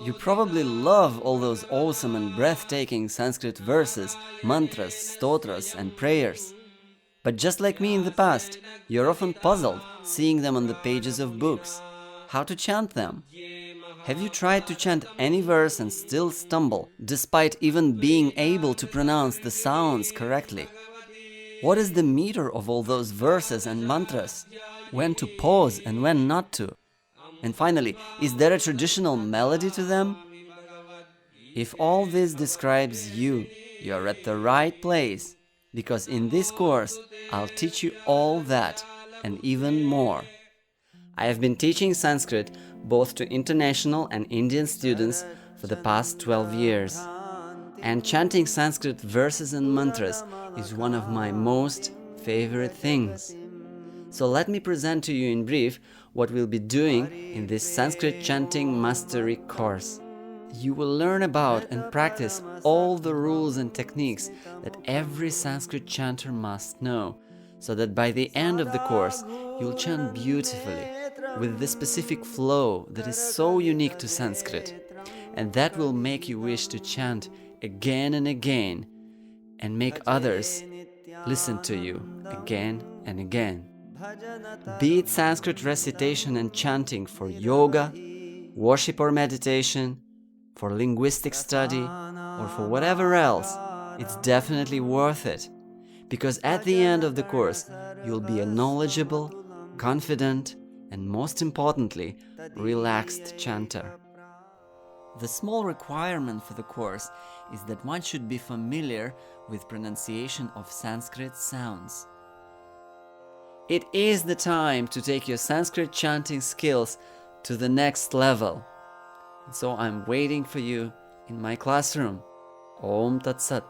You probably love all those awesome and breathtaking Sanskrit verses, mantras, stotras and prayers. But just like me in the past, you're often puzzled seeing them on the pages of books. How to chant them? Have you tried to chant any verse and still stumble, despite even being able to pronounce the sounds correctly? What is the meter of all those verses and mantras? When to pause and when not to? And finally, is there a traditional melody to them? If all this describes you, you're at the right place, because in this course, I'll teach you all that and even more. I have been teaching Sanskrit both to international and Indian students for the past 12 years. And chanting Sanskrit verses and mantras is one of my most favorite things. So let me present to you in brief what we'll be doing in this Sanskrit Chanting Mastery course. You will learn about and practice all the rules and techniques that every Sanskrit chanter must know, so that by the end of the course, you'll chant beautifully, with the specific flow that is so unique to Sanskrit, and that will make you wish to chant again and again, and make others listen to you again and again. Be it Sanskrit recitation and chanting for yoga, worship or meditation, for linguistic study, or for whatever else, it's definitely worth it, because at the end of the course, you'll be a knowledgeable, confident, and most importantly, relaxed chanter. The small requirement for the course is that one should be familiar with pronunciation of Sanskrit sounds. It is the time to take your Sanskrit chanting skills to the next level. So I'm waiting for you in my classroom. Om Tat Sat.